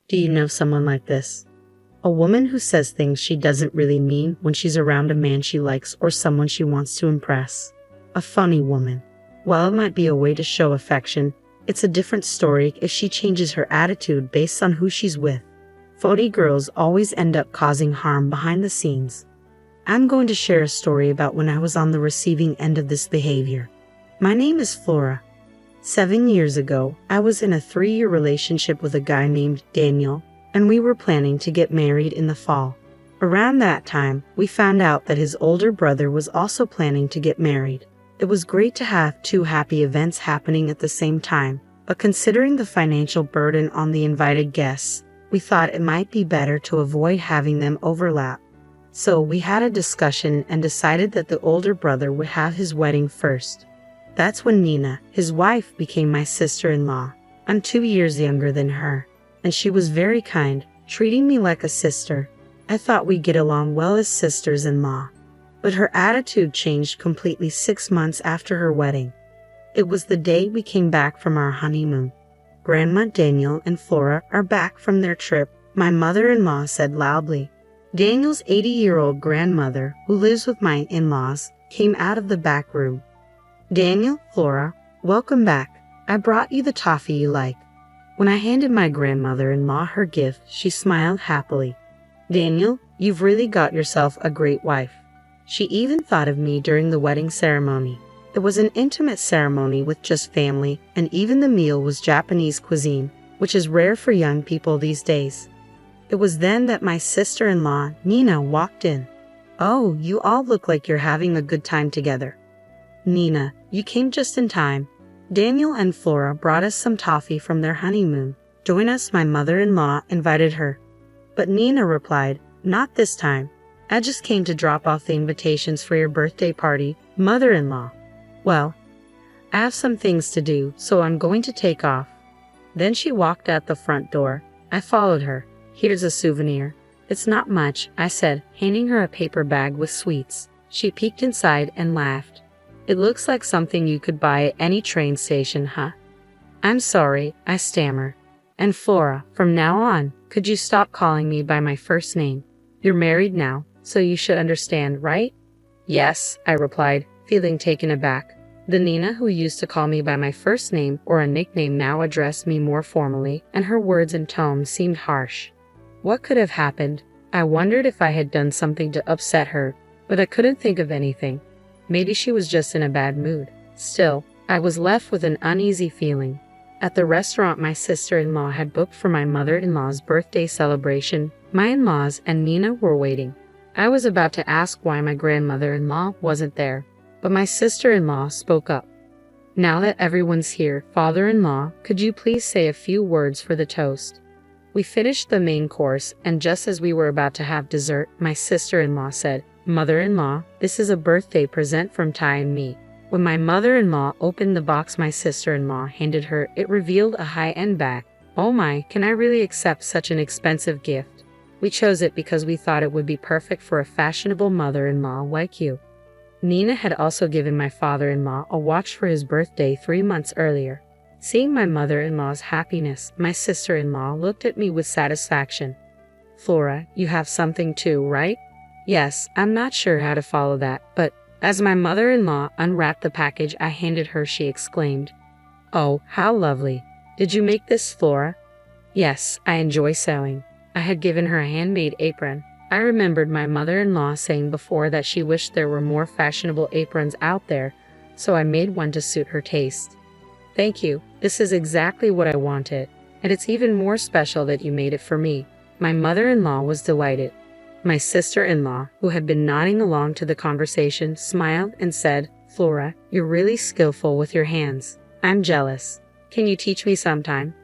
Do you know someone like this? A woman who says things she doesn't really mean when she's around a man she likes or someone she wants to impress. A funny woman. While it might be a way to show affection, it's a different story if she changes her attitude based on who she's with. Funny girls always end up causing harm behind the scenes. I'm going to share a story about when I was on the receiving end of this behavior. My name is Flora. 7 years ago, I was in a 3-year relationship with a guy named Daniel, and we were planning to get married in the fall. Around that time, we found out that his older brother was also planning to get married. It was great to have 2 happy events happening at the same time, but considering the financial burden on the invited guests, we thought it might be better to avoid having them overlap. So we had a discussion and decided that the older brother would have his wedding first. That's when Nina, his wife, became my sister-in-law. I'm 2 years younger than her, and she was very kind, treating me like a sister. I thought we'd get along well as sisters-in-law. But her attitude changed completely 6 months after her wedding. It was the day we came back from our honeymoon. Grandma Daniel and Flora are back from their trip, my mother-in-law said loudly. Daniel's 80-year-old grandmother, who lives with my in-laws, came out of the back room. Daniel, Flora, welcome back. I brought you the toffee you like. When I handed my grandmother-in-law her gift, she smiled happily. Daniel, you've really got yourself a great wife. She even thought of me during the wedding ceremony. It was an intimate ceremony with just family, and even the meal was Japanese cuisine, which is rare for young people these days. It was then that my sister-in-law, Nina, walked in. Oh, you all look like you're having a good time together. Nina, you came just in time. Daniel and Flora brought us some toffee from their honeymoon. Join us, my mother-in-law invited her. But Nina replied, not this time. I just came to drop off the invitations for your birthday party, mother-in-law. Well, I have some things to do, so I'm going to take off. Then she walked out the front door. I followed her. Here's a souvenir. It's not much, I said, handing her a paper bag with sweets. She peeked inside and laughed. It looks like something you could buy at any train station, huh? I'm sorry, I stammered. And Flora, from now on, could you stop calling me by my first name? You're married now, so you should understand, right? Yes, I replied, feeling taken aback. The Nina who used to call me by my first name or a nickname now addressed me more formally, and her words and tone seemed harsh. What could have happened? I wondered if I had done something to upset her, but I couldn't think of anything. Maybe she was just in a bad mood. Still, I was left with an uneasy feeling. At the restaurant my sister-in-law had booked for my mother-in-law's birthday celebration, my in-laws and Nina were waiting. I was about to ask why my grandmother-in-law wasn't there, but my sister-in-law spoke up. Now that everyone's here, father-in-law, could you please say a few words for the toast? We finished the main course, and just as we were about to have dessert, my sister-in-law said, Mother-in-law, this is a birthday present from Ty and me. When my mother-in-law opened the box my sister-in-law handed her, it revealed a high-end bag. Oh my, can I really accept such an expensive gift? We chose it because we thought it would be perfect for a fashionable mother-in-law like you. Nina had also given my father-in-law a watch for his birthday 3 months earlier. Seeing my mother-in-law's happiness, my sister-in-law looked at me with satisfaction. Flora, you have something too, right? Yes, I'm not sure how to follow that, but as my mother-in-law unwrapped the package I handed her, she exclaimed, Oh, how lovely. Did you make this, Flora? Yes, I enjoy sewing. I had given her a handmade apron. I remembered my mother-in-law saying before that she wished there were more fashionable aprons out there, so I made one to suit her taste. Thank you. This is exactly what I wanted, and it's even more special that you made it for me. My mother-in-law was delighted. My sister-in-law, who had been nodding along to the conversation, smiled and said, Flora, you're really skillful with your hands. I'm jealous. Can you teach me sometime?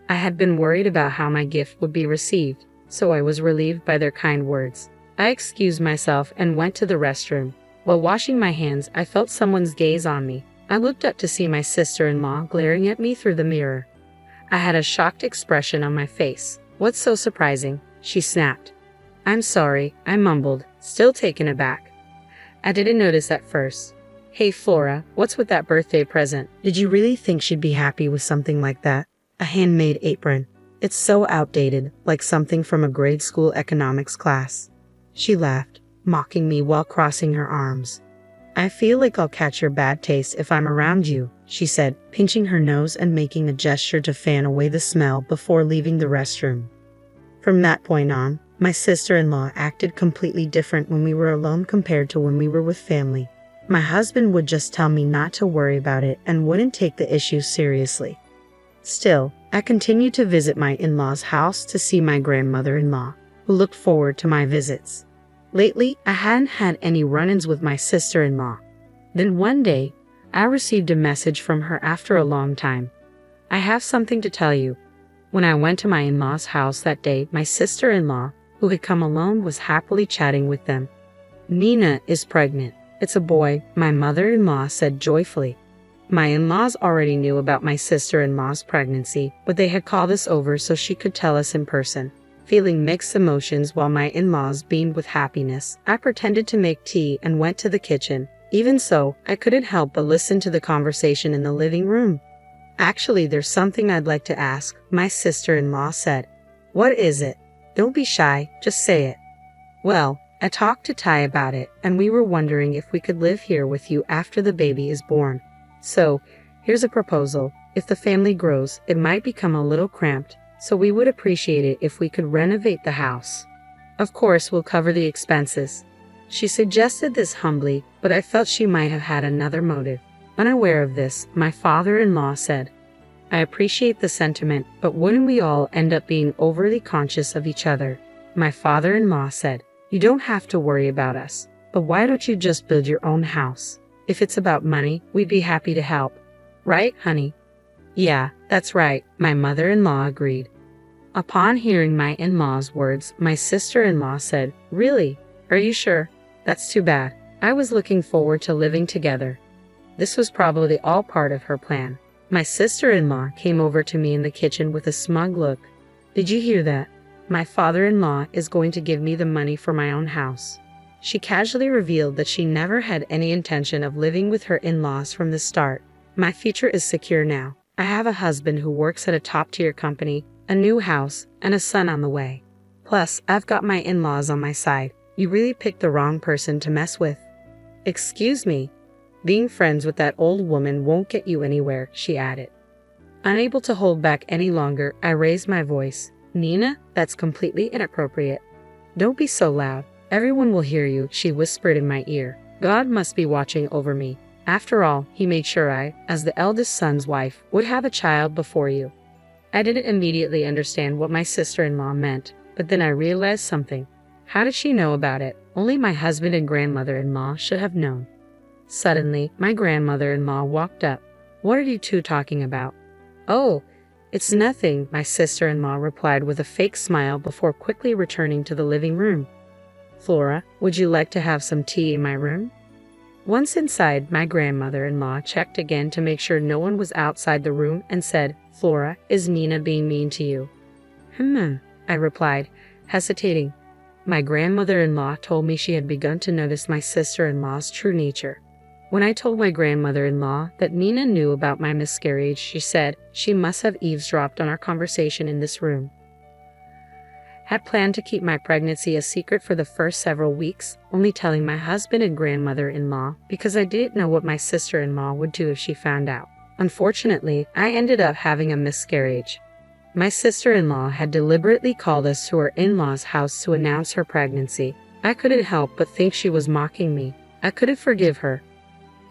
I had been worried about how my gift would be received, so I was relieved by their kind words. I excused myself and went to the restroom. While washing my hands, I felt someone's gaze on me. I looked up to see my sister-in-law glaring at me through the mirror. I had a shocked expression on my face. What's so surprising? She snapped. I'm sorry, I mumbled, still taken aback. I didn't notice at first. Hey Flora, what's with that birthday present? Did you really think she'd be happy with something like that? A handmade apron. It's so outdated, like something from a grade school economics class. She laughed, mocking me while crossing her arms. I feel like I'll catch your bad taste if I'm around you, she said, pinching her nose and making a gesture to fan away the smell before leaving the restroom. From that point on, my sister-in-law acted completely different when we were alone compared to when we were with family. My husband would just tell me not to worry about it and wouldn't take the issue seriously. Still, I continued to visit my in-laws' house to see my grandmother-in-law, who looked forward to my visits. Lately, I hadn't had any run-ins with my sister-in-law. Then one day, I received a message from her after a long time. I have something to tell you. When I went to my in-laws' house that day, my sister-in-law, who had come alone, was happily chatting with them. Nina is pregnant. It's a boy, my mother-in-law said joyfully. My in-laws already knew about my sister-in-law's pregnancy, but they had called us over so she could tell us in person. Feeling mixed emotions while my in-laws beamed with happiness, I pretended to make tea and went to the kitchen. Even so, I couldn't help but listen to the conversation in the living room. Actually, there's something I'd like to ask, my sister-in-law said. What is it? Don't be shy, just say it. Well, I talked to Ty about it, and we were wondering if we could live here with you after the baby is born. So, here's a proposal. If the family grows, it might become a little cramped, so we would appreciate it if we could renovate the house. Of course, we'll cover the expenses. She suggested this humbly, but I felt she might have had another motive. Unaware of this, my father-in-law said, I appreciate the sentiment, but wouldn't we all end up being overly conscious of each other? My father-in-law said, you don't have to worry about us, but why don't you just build your own house? If it's about money, we'd be happy to help. Right, honey? Yeah, that's right, my mother-in-law agreed. Upon hearing my in-law's words, my sister-in-law said, really? Are you sure? That's too bad. I was looking forward to living together. This was probably all part of her plan. My sister-in-law came over to me in the kitchen with a smug look. Did you hear that? My father-in-law is going to give me the money for my own house. She casually revealed that she never had any intention of living with her in-laws from the start. My future is secure now. I have a husband who works at a top-tier company, a new house, and a son on the way. Plus, I've got my in-laws on my side. You really picked the wrong person to mess with. Excuse me. Being friends with that old woman won't get you anywhere, she added. Unable to hold back any longer, I raised my voice. Nina, that's completely inappropriate. Don't be so loud. Everyone will hear you, she whispered in my ear. God must be watching over me. After all, he made sure I, as the eldest son's wife, would have a child before you. I didn't immediately understand what my sister-in-law meant, but then I realized something. How did she know about it? Only my husband and grandmother-in-law should have known. Suddenly, my grandmother-in-law walked up. What are you two talking about? Oh, it's nothing, my sister-in-law replied with a fake smile before quickly returning to the living room. Flora, would you like to have some tea in my room? Once inside, my grandmother-in-law checked again to make sure no one was outside the room and said, Flora, is Nina being mean to you? I replied, hesitating. My grandmother-in-law told me she had begun to notice my sister-in-law's true nature. When I told my grandmother-in-law that Nina knew about my miscarriage, she said she must have eavesdropped on our conversation in this room. Had planned to keep my pregnancy a secret for the first several weeks, only telling my husband and grandmother-in-law because I didn't know what my sister-in-law would do if she found out. Unfortunately, I ended up having a miscarriage. My sister-in-law had deliberately called us to her in-laws' house to announce her pregnancy. I couldn't help but think she was mocking me. I couldn't forgive her.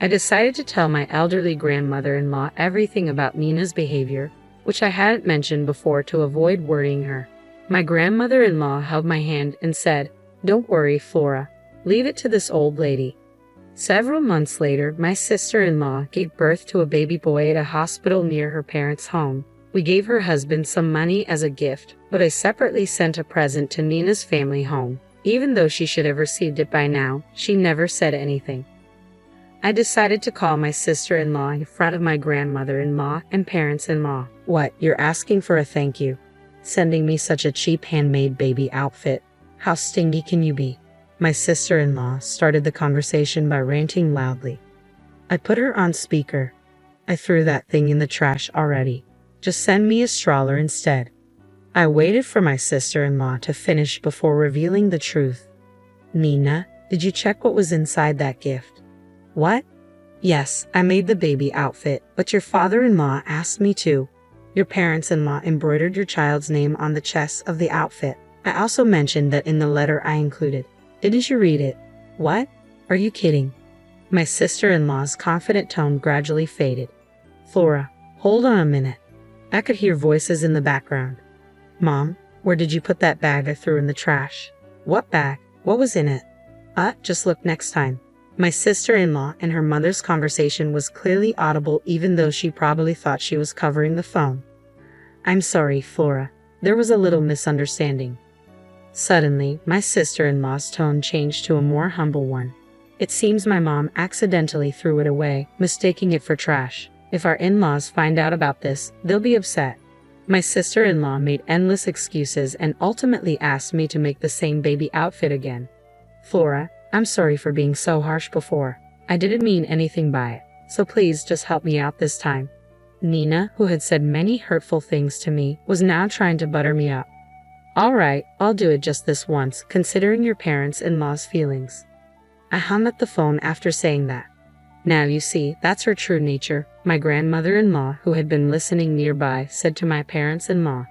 I decided to tell my elderly grandmother-in-law everything about Nina's behavior, which I hadn't mentioned before to avoid worrying her. My grandmother-in-law held my hand and said, Don't worry, Flora. Leave it to this old lady. Several months later, my sister-in-law gave birth to a baby boy at a hospital near her parents' home. We gave her husband some money as a gift, but I separately sent a present to Nina's family home. Even though she should have received it by now, she never said anything. I decided to call my sister-in-law in front of my grandmother-in-law and parents-in-law. What, you're asking for a thank you? Sending me such a cheap handmade baby outfit. How stingy can you be? My sister-in-law started the conversation by ranting loudly. I put her on speaker. I threw that thing in the trash already. Just send me a stroller instead. I waited for my sister-in-law to finish before revealing the truth. Nina, did you check what was inside that gift? What? Yes, I made the baby outfit, but your father-in-law asked me to. Your parents-in-law embroidered your child's name on the chest of the outfit. I also mentioned that in the letter I included. Didn't you read it? What? Are you kidding? My sister-in-law's confident tone gradually faded. Flora, hold on a minute. I could hear voices in the background. Mom, where did you put that bag I threw in the trash? What bag? What was in it? Just look next time. My sister-in-law and her mother's conversation was clearly audible even though she probably thought she was covering the phone. I'm sorry, Flora. There was a little misunderstanding. Suddenly, my sister-in-law's tone changed to a more humble one. It seems my mom accidentally threw it away, mistaking it for trash. If our in-laws find out about this, they'll be upset. My sister-in-law made endless excuses and ultimately asked me to make the same baby outfit again. Flora, I'm sorry for being so harsh before. I didn't mean anything by it, so please just help me out this time. Nina, who had said many hurtful things to me, was now trying to butter me up. All right, I'll do it just this once, considering your parents-in-law's feelings. I hung up the phone after saying that. Now you see, that's her true nature, my grandmother-in-law, who had been listening nearby, said to my parents-in-law.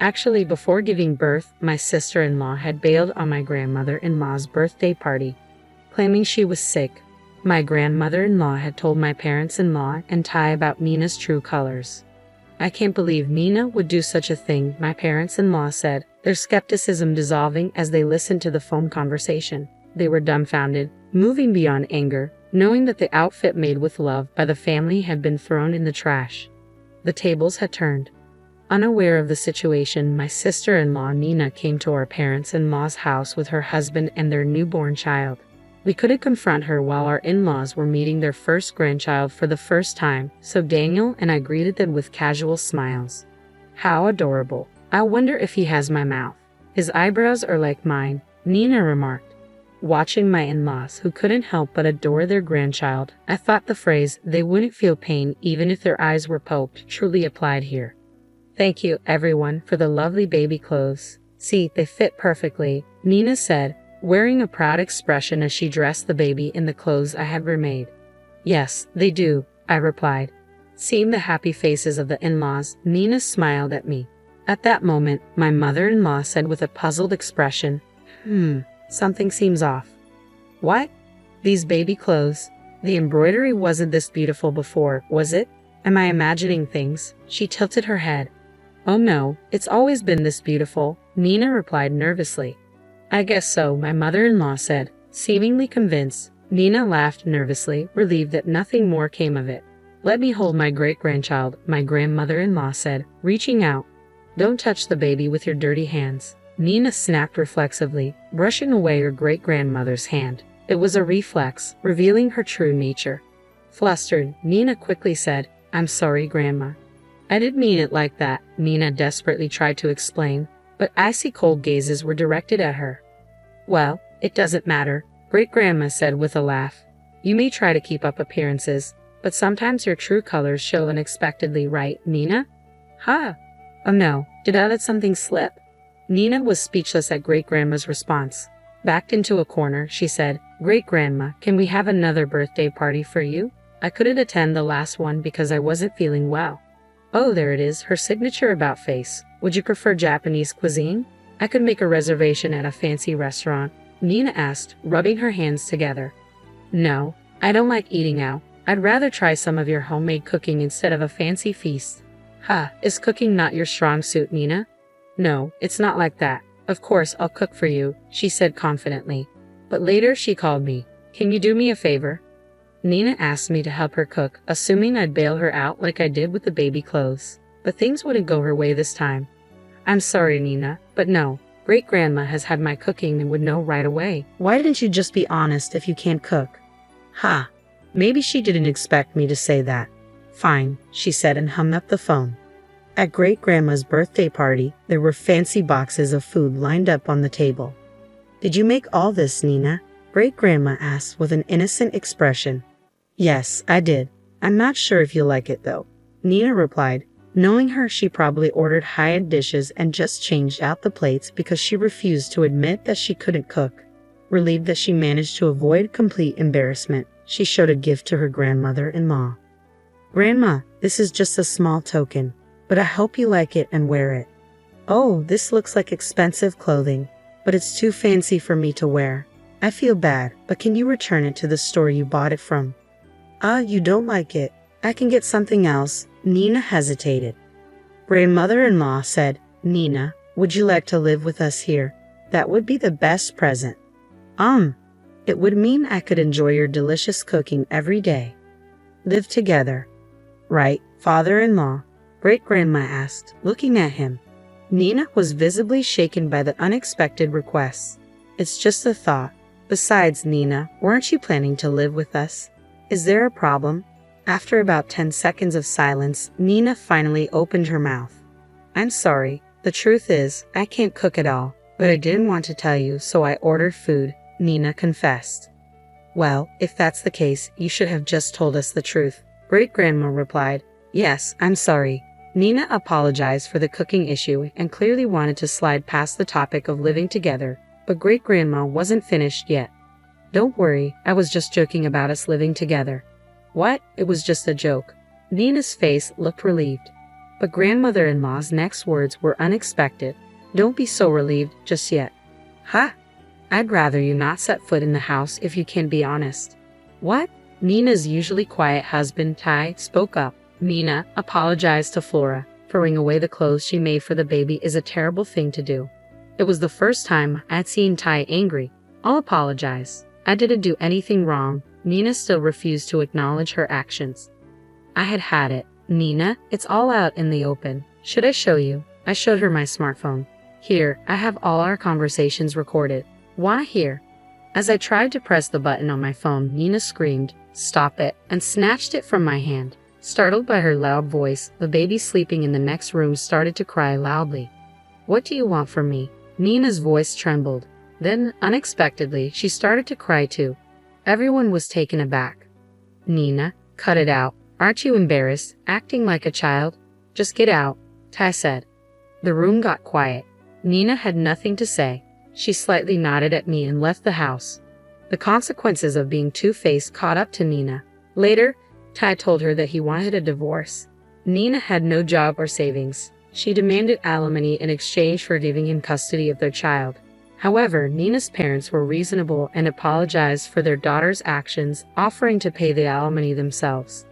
Actually, before giving birth, my sister-in-law had bailed on my grandmother-in-law's birthday party, claiming she was sick. My grandmother-in-law had told my parents-in-law and Ty about Nina's true colors. I can't believe Nina would do such a thing, my parents-in-law said, their skepticism dissolving as they listened to the phone conversation. They were dumbfounded, moving beyond anger, knowing that the outfit made with love by the family had been thrown in the trash. The tables had turned. Unaware of the situation, my sister-in-law Nina came to our parents-in-law's house with her husband and their newborn child. We couldn't confront her while our in-laws were meeting their first grandchild for the first time, so Daniel and I greeted them with casual smiles. How adorable. I wonder if he has my mouth. His eyebrows are like mine, Nina remarked. Watching my in-laws, who couldn't help but adore their grandchild, I thought the phrase, they wouldn't feel pain even if their eyes were poked, truly applied here. Thank you, everyone, for the lovely baby clothes. See, they fit perfectly, Nina said, wearing a proud expression as she dressed the baby in the clothes I had remade. Yes, they do, I replied. Seeing the happy faces of the in-laws, Nina smiled at me. At that moment, my mother-in-law said with a puzzled expression, something seems off. What? These baby clothes? The embroidery wasn't this beautiful before, was it? Am I imagining things? She tilted her head. Oh no, it's always been this beautiful, Nina replied nervously. I guess so, my mother-in-law said, seemingly convinced. Nina laughed nervously, relieved that nothing more came of it. Let me hold my great-grandchild, my grandmother-in-law said, reaching out. Don't touch the baby with your dirty hands. Nina snapped reflexively, brushing away her great-grandmother's hand. It was a reflex, revealing her true nature. Flustered, Nina quickly said, I'm sorry, Grandma. I didn't mean it like that, Nina desperately tried to explain, but icy cold gazes were directed at her. Well, it doesn't matter, Great-Grandma said with a laugh. You may try to keep up appearances, but sometimes your true colors show unexpectedly, right, Nina? Ha! Oh no, did I let something slip? Nina was speechless at Great-Grandma's response. Backed into a corner, she said, Great-Grandma, can we have another birthday party for you? I couldn't attend the last one because I wasn't feeling well. Oh, there it is, her signature about face. Would you prefer Japanese cuisine? I could make a reservation at a fancy restaurant, Nina asked, rubbing her hands together. No, I don't like eating out. I'd rather try some of your homemade cooking instead of a fancy feast. Ha, is cooking not your strong suit, Nina? No, it's not like that. Of course I'll cook for you, she said confidently. But later she called me. Can you do me a favor? Nina asked me to help her cook, assuming I'd bail her out like I did with the baby clothes. But things wouldn't go her way this time. I'm sorry, Nina, but no. Great-Grandma has had my cooking and would know right away. Why didn't you just be honest if you can't cook? Ha! Maybe she didn't expect me to say that. Fine, she said and hung up the phone. At Great-Grandma's birthday party, there were fancy boxes of food lined up on the table. Did you make all this, Nina? Great-Grandma asked with an innocent expression. Yes, I did. I'm not sure if you'll like it, though, Nina replied. Knowing her, she probably ordered high-end dishes and just changed out the plates because she refused to admit that she couldn't cook. Relieved that she managed to avoid complete embarrassment, she showed a gift to her grandmother-in-law. "Grandma, this is just a small token, but I hope you like it and wear it." "Oh, this looks like expensive clothing, but it's too fancy for me to wear. I feel bad, but can you return it to the store you bought it from?" You don't like it? I can get something else." Nina hesitated. Grandmother-in-law said, "Nina, would you like to live with us here? That would be the best present." It would mean I could enjoy your delicious cooking every day." "Live together?" "Right, father-in-law?" Great-grandma asked, looking at him. Nina was visibly shaken by the unexpected request. "It's just a thought. Besides, Nina, weren't you planning to live with us? Is there a problem?" After about 10 seconds of silence, Nina finally opened her mouth. "I'm sorry. The truth is, I can't cook at all, but I didn't want to tell you, so I ordered food," Nina confessed. "Well, if that's the case, you should have just told us the truth," Great-grandma replied. "Yes, I'm sorry." Nina apologized for the cooking issue and clearly wanted to slide past the topic of living together, but Great-grandma wasn't finished yet. "Don't worry, I was just joking about us living together." "What? It was just a joke." Nina's face looked relieved. But grandmother-in-law's next words were unexpected. "Don't be so relieved just yet." "Huh? I'd rather you not set foot in the house if you can be honest." "What?" Nina's usually quiet husband, Ty, spoke up. "Nina, apologize to Flora. Throwing away the clothes she made for the baby is a terrible thing to do. It was the first time I'd seen Ty angry. I'll apologize. I didn't do anything wrong." Nina still refused to acknowledge her actions. "I had it. Nina, it's all out in the open. Should I show you?" I showed her my smartphone. "Here, I have all our conversations recorded." "Why here?" As I tried to press the button on my phone, Nina screamed, "Stop it," and snatched it from my hand. Startled by her loud voice, the baby sleeping in the next room started to cry loudly. "What do you want from me?" Nina's voice trembled. Then, unexpectedly, she started to cry too. Everyone was taken aback. "Nina, cut it out. Aren't you embarrassed, acting like a child? Just get out," Ty said. The room got quiet. Nina had nothing to say. She slightly nodded at me and left the house. The consequences of being two-faced caught up to Nina. Later, Ty told her that he wanted a divorce. Nina had no job or savings. She demanded alimony in exchange for giving him custody of their child. However, Nina's parents were reasonable and apologized for their daughter's actions, offering to pay the alimony themselves.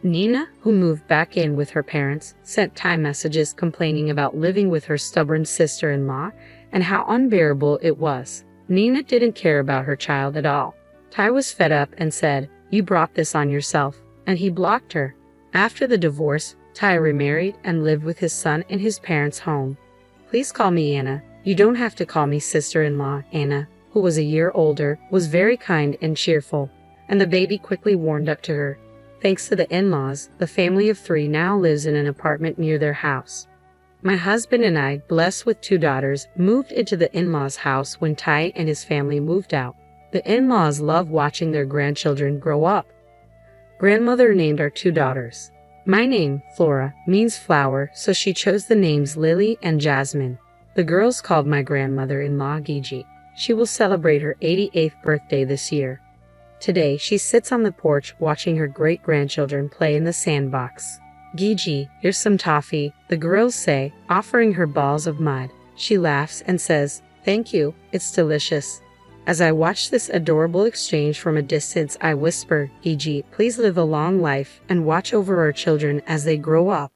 Nina, who moved back in with her parents, sent Ty messages complaining about living with her stubborn sister-in-law and how unbearable it was. Nina didn't care about her child at all. Ty was fed up and said, "You brought this on yourself," and he blocked her. After the divorce, Ty remarried and lived with his son in his parents' home. "Please call me Anna. You don't have to call me sister-in-law." Anna, who was a year older, was very kind and cheerful, and the baby quickly warmed up to her. Thanks to the in-laws, the family of 3 now lives in an apartment near their house. My husband and I, blessed with 2 daughters, moved into the in-laws' house when Ty and his family moved out. The in-laws love watching their grandchildren grow up. Grandmother named our 2 daughters. My name, Flora, means flower, so she chose the names Lily and Jasmine. The girls called my grandmother-in-law Gigi. She will celebrate her 88th birthday this year. Today, she sits on the porch watching her great-grandchildren play in the sandbox. "Gigi, here's some toffee," the girls say, offering her balls of mud. She laughs and says, "Thank you, it's delicious." As I watch this adorable exchange from a distance, I whisper, "Gigi, please live a long life and watch over our children as they grow up."